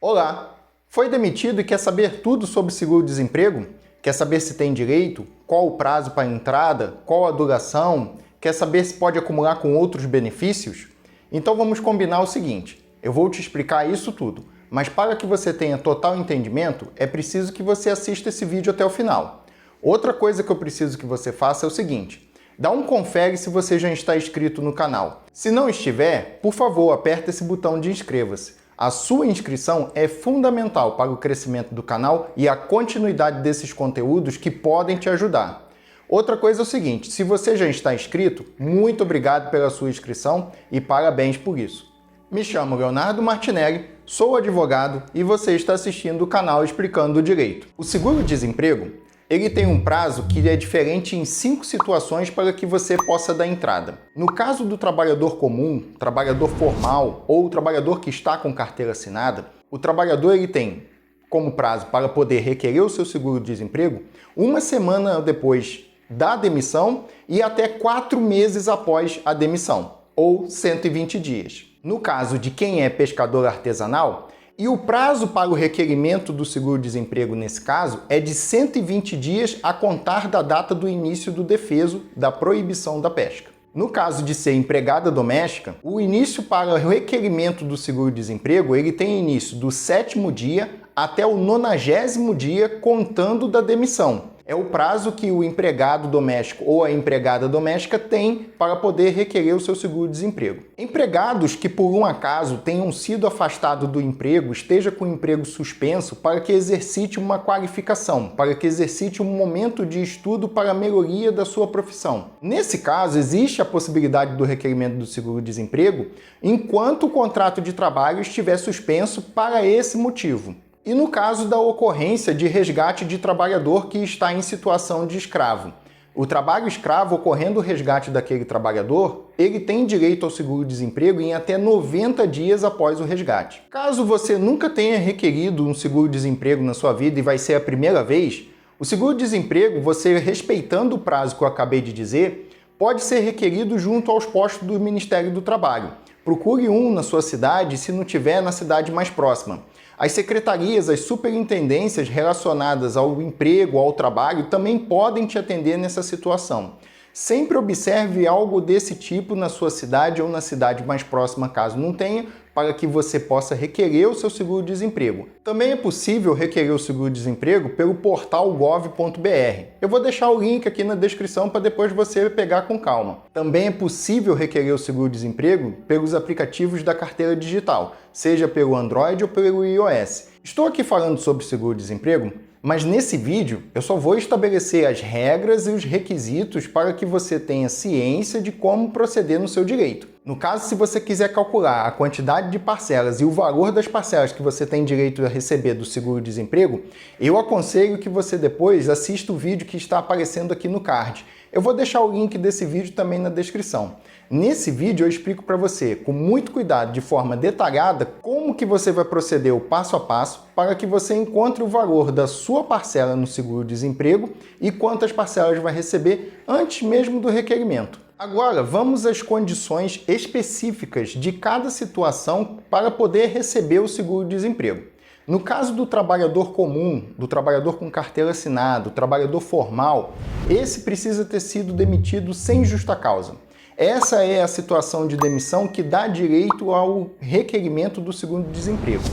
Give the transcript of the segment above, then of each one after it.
Olá! Foi demitido e quer saber tudo sobre seguro-desemprego? Quer saber se tem direito? Qual o prazo para a entrada? Qual a duração? Quer saber se pode acumular com outros benefícios? Então vamos combinar o seguinte, eu vou te explicar isso tudo, mas para que você tenha total entendimento, é preciso que você assista esse vídeo até o final. Outra coisa que eu preciso que você faça é o seguinte, dá um confere se você já está inscrito no canal. Se não estiver, por favor, aperta esse botão de inscreva-se. A sua inscrição é fundamental para o crescimento do canal e a continuidade desses conteúdos que podem te ajudar. Outra coisa é o seguinte, se você já está inscrito, muito obrigado pela sua inscrição e parabéns por isso. Me chamo Leonardo Martinelli, sou advogado e você está assistindo o canal Explicando o Direito. O seguro-desemprego ele tem um prazo que é diferente em 5 situações para que você possa dar entrada. No caso do trabalhador comum, trabalhador formal ou trabalhador que está com carteira assinada, o trabalhador ele tem como prazo para poder requerer o seu seguro-desemprego 1 semana depois da demissão e até 4 meses após a demissão, ou 120 dias. No caso de quem é pescador artesanal, e o prazo para o requerimento do seguro-desemprego nesse caso é de 120 dias a contar da data do início do defeso da proibição da pesca. No caso de ser empregada doméstica, o início para o requerimento do seguro-desemprego ele tem início do 7º dia até o 90º dia contando da demissão. É o prazo que o empregado doméstico ou a empregada doméstica tem para poder requerer o seu seguro-desemprego. Empregados que por um acaso tenham sido afastados do emprego, esteja com o emprego suspenso para que exercite uma qualificação, para que exercite um momento de estudo para a melhoria da sua profissão. Nesse caso, existe a possibilidade do requerimento do seguro-desemprego enquanto o contrato de trabalho estiver suspenso para esse motivo. E no caso da ocorrência de resgate de trabalhador que está em situação de escravo. O trabalho escravo, ocorrendo o resgate daquele trabalhador, ele tem direito ao seguro-desemprego em até 90 dias após o resgate. Caso você nunca tenha requerido um seguro-desemprego na sua vida e vai ser a primeira vez, o seguro-desemprego, você respeitando o prazo que eu acabei de dizer, pode ser requerido junto aos postos do Ministério do Trabalho. Procure um na sua cidade, se não tiver, na cidade mais próxima. As secretarias, as superintendências relacionadas ao emprego, ao trabalho, também podem te atender nessa situação. Sempre observe algo desse tipo na sua cidade ou na cidade mais próxima, caso não tenha, para que você possa requerer o seu seguro-desemprego. Também é possível requerer o seguro-desemprego pelo portal gov.br. Eu vou deixar o link aqui na descrição para depois você pegar com calma. Também é possível requerer o seguro-desemprego pelos aplicativos da carteira digital, seja pelo Android ou pelo iOS. Estou aqui falando sobre seguro-desemprego, mas nesse vídeo eu só vou estabelecer as regras e os requisitos para que você tenha ciência de como proceder no seu direito. No caso, se você quiser calcular a quantidade de parcelas e o valor das parcelas que você tem direito a receber do seguro-desemprego, eu aconselho que você depois assista o vídeo que está aparecendo aqui no card. Eu vou deixar o link desse vídeo também na descrição. Nesse vídeo eu explico para você, com muito cuidado, de forma detalhada, como que você vai proceder o passo a passo para que você encontre o valor da sua parcela no seguro-desemprego e quantas parcelas vai receber antes mesmo do requerimento. Agora, vamos às condições específicas de cada situação para poder receber o seguro-desemprego. No caso do trabalhador comum, do trabalhador com carteira assinada, do trabalhador formal, esse precisa ter sido demitido sem justa causa. Essa é a situação de demissão que dá direito ao requerimento do seguro-desemprego.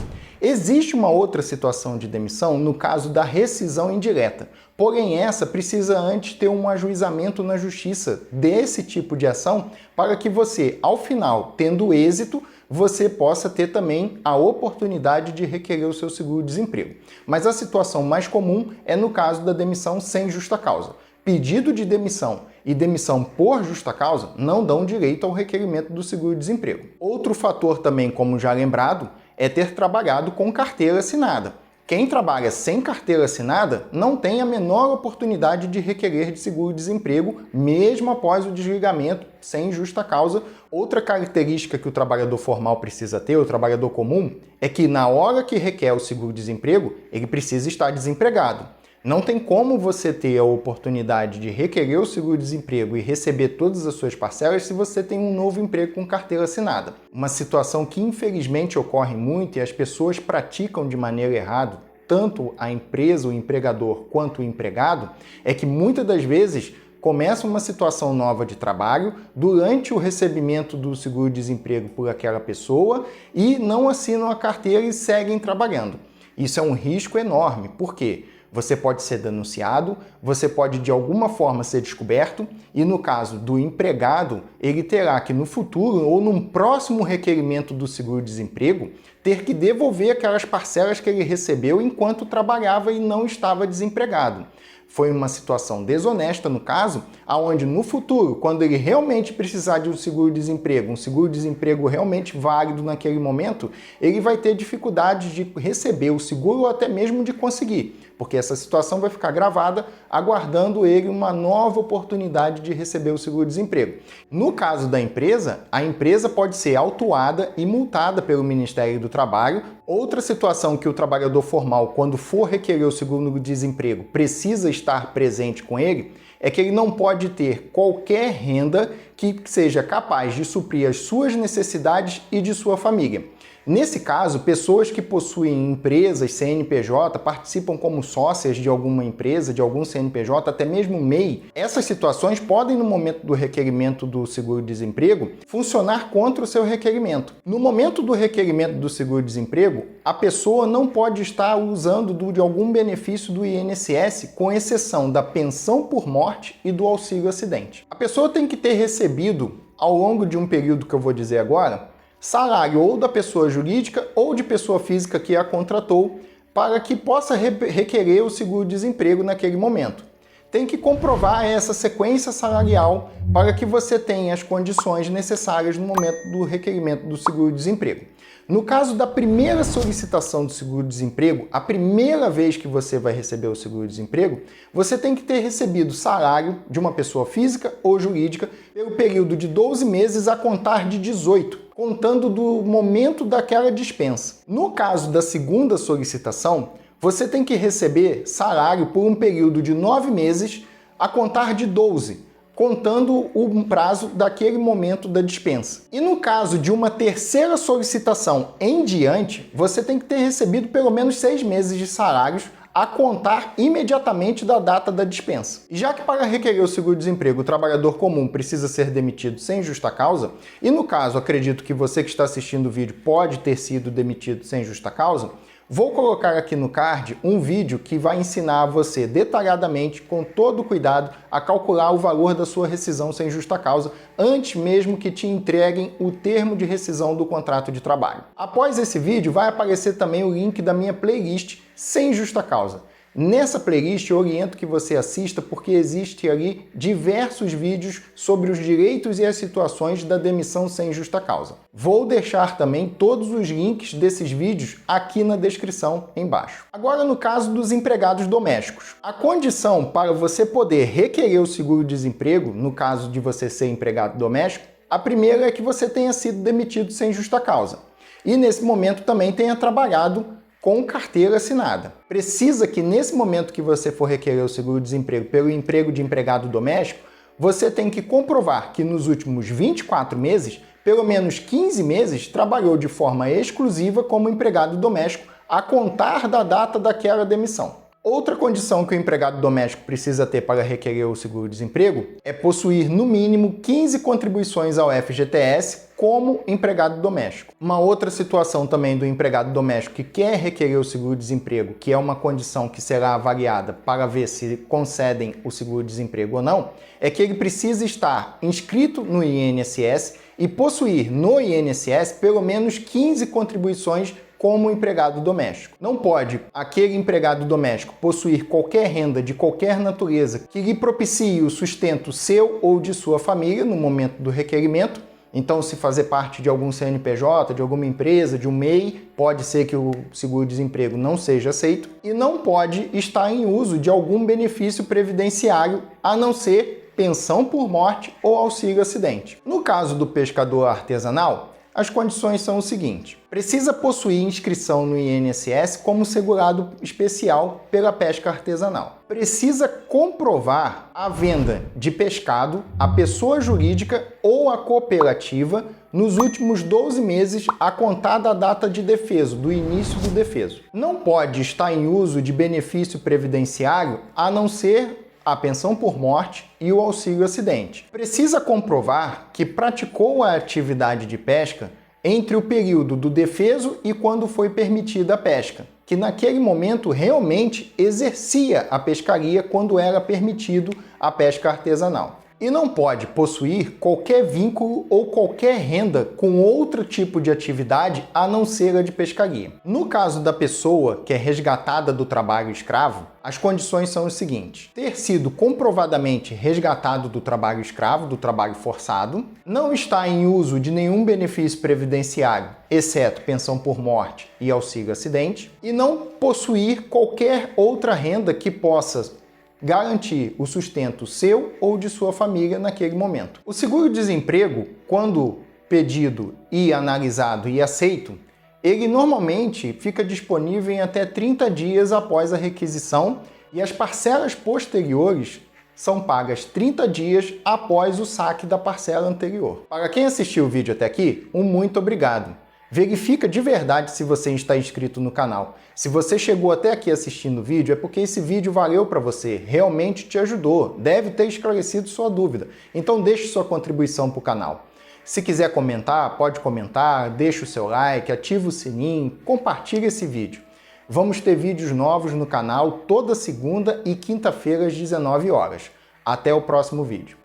Existe uma outra situação de demissão no caso da rescisão indireta, porém essa precisa antes ter um ajuizamento na justiça desse tipo de ação para que você, ao final, tendo êxito, você possa ter também a oportunidade de requerer o seu seguro-desemprego. Mas a situação mais comum é no caso da demissão sem justa causa. Pedido de demissão e demissão por justa causa não dão direito ao requerimento do seguro-desemprego. Outro fator também, como já lembrado, é ter trabalhado com carteira assinada. Quem trabalha sem carteira assinada não tem a menor oportunidade de requerer de seguro-desemprego, mesmo após o desligamento sem justa causa. Outra característica que o trabalhador formal precisa ter, o trabalhador comum, é que na hora que requer o seguro-desemprego, ele precisa estar desempregado. Não tem como você ter a oportunidade de requerer o seguro-desemprego e receber todas as suas parcelas se você tem um novo emprego com carteira assinada. Uma situação que infelizmente ocorre muito e as pessoas praticam de maneira errada, tanto a empresa, o empregador, quanto o empregado, é que muitas das vezes começa uma situação nova de trabalho durante o recebimento do seguro-desemprego por aquela pessoa e não assinam a carteira e seguem trabalhando. Isso é um risco enorme. Por quê? Você pode ser denunciado, você pode de alguma forma ser descoberto e no caso do empregado, ele terá que no futuro ou num próximo requerimento do seguro-desemprego ter que devolver aquelas parcelas que ele recebeu enquanto trabalhava e não estava desempregado. Foi uma situação desonesta no caso, aonde no futuro, quando ele realmente precisar de um seguro-desemprego realmente válido naquele momento, ele vai ter dificuldade de receber o seguro ou até mesmo de conseguir, porque essa situação vai ficar gravada, aguardando ele uma nova oportunidade de receber o seguro-desemprego. No caso da empresa, a empresa pode ser autuada e multada pelo Ministério do Trabalho. Outra situação que o trabalhador formal, quando for requerer o seguro-desemprego, precisa estar presente com ele, é que ele não pode ter qualquer renda que seja capaz de suprir as suas necessidades e de sua família. Nesse caso, pessoas que possuem empresas, CNPJ, participam como sócias de alguma empresa, de algum CNPJ, até mesmo MEI, essas situações podem, no momento do requerimento do seguro-desemprego, funcionar contra o seu requerimento. No momento do requerimento do seguro-desemprego, a pessoa não pode estar usando de algum benefício do INSS, com exceção da pensão por morte e do auxílio acidente. A pessoa tem que ter recebido, ao longo de um período que eu vou dizer agora, salário ou da pessoa jurídica ou de pessoa física que a contratou para que possa requerer o seguro-desemprego naquele momento. Tem que comprovar essa sequência salarial para que você tenha as condições necessárias no momento do requerimento do seguro-desemprego. No caso da primeira solicitação do seguro-desemprego, a primeira vez que você vai receber o seguro-desemprego, você tem que ter recebido salário de uma pessoa física ou jurídica pelo período de 12 meses a contar de 18, contando do momento daquela dispensa. No caso da segunda solicitação, você tem que receber salário por um período de 9 meses a contar de 12, contando o prazo daquele momento da dispensa. E no caso de uma terceira solicitação em diante, você tem que ter recebido pelo menos 6 meses de salários a contar imediatamente da data da dispensa. E já que para requerer o seguro-desemprego o trabalhador comum precisa ser demitido sem justa causa, e no caso acredito que você que está assistindo o vídeo pode ter sido demitido sem justa causa, vou colocar aqui no card um vídeo que vai ensinar você detalhadamente, com todo cuidado, a calcular o valor da sua rescisão sem justa causa antes mesmo que te entreguem o termo de rescisão do contrato de trabalho. Após esse vídeo vai aparecer também o link da minha playlist Sem Justa Causa. Nessa playlist eu oriento que você assista porque existe ali diversos vídeos sobre os direitos e as situações da demissão sem justa causa. Vou deixar também todos os links desses vídeos aqui na descrição embaixo. Agora no caso dos empregados domésticos. A condição para você poder requerer o seguro-desemprego, no caso de você ser empregado doméstico, a primeira é que você tenha sido demitido sem justa causa. E nesse momento também tenha trabalhado com carteira assinada. Precisa que nesse momento que você for requerer o seguro-desemprego pelo emprego de empregado doméstico, você tem que comprovar que nos últimos 24 meses, pelo menos 15 meses, trabalhou de forma exclusiva como empregado doméstico a contar da data daquela demissão. Outra condição que o empregado doméstico precisa ter para requerer o seguro-desemprego é possuir no mínimo 15 contribuições ao FGTS como empregado doméstico. Uma outra situação também do empregado doméstico que quer requerer o seguro-desemprego, que é uma condição que será avaliada para ver se concedem o seguro-desemprego ou não, é que ele precisa estar inscrito no INSS e possuir no INSS pelo menos 15 contribuições como empregado doméstico. Não pode aquele empregado doméstico possuir qualquer renda de qualquer natureza que lhe propicie o sustento seu ou de sua família no momento do requerimento. Então, se fazer parte de algum CNPJ, de alguma empresa, de um MEI, pode ser que o seguro-desemprego não seja aceito e não pode estar em uso de algum benefício previdenciário, a não ser pensão por morte ou auxílio acidente. No caso do pescador artesanal, As condições são o seguinte: precisa possuir inscrição no INSS como segurado especial pela pesca artesanal. Precisa comprovar a venda de pescado à pessoa jurídica ou à cooperativa nos últimos 12 meses a contar da data de defeso, do início do defeso. Não pode estar em uso de benefício previdenciário a não ser a pensão por morte e o auxílio acidente. Precisa comprovar que praticou a atividade de pesca entre o período do defeso e quando foi permitida a pesca, que naquele momento realmente exercia a pescaria quando era permitido a pesca artesanal. E não pode possuir qualquer vínculo ou qualquer renda com outro tipo de atividade a não ser a de pescaria. No caso da pessoa que é resgatada do trabalho escravo, as condições são as seguintes: ter sido comprovadamente resgatado do trabalho escravo, do trabalho forçado, não estar em uso de nenhum benefício previdenciário, exceto pensão por morte e auxílio acidente, e não possuir qualquer outra renda que possa garantir o sustento seu ou de sua família naquele momento. O seguro-desemprego, quando pedido e analisado e aceito, ele normalmente fica disponível em até 30 dias após a requisição e as parcelas posteriores são pagas 30 dias após o saque da parcela anterior. Para quem assistiu o vídeo até aqui, um muito obrigado. Verifica de verdade se você está inscrito no canal. Se você chegou até aqui assistindo o vídeo, é porque esse vídeo valeu para você, realmente te ajudou, deve ter esclarecido sua dúvida. Então deixe sua contribuição para o canal. Se quiser comentar, pode comentar, deixe o seu like, ative o sininho, compartilhe esse vídeo. Vamos ter vídeos novos no canal toda segunda e quinta-feira às 19 horas. Até o próximo vídeo.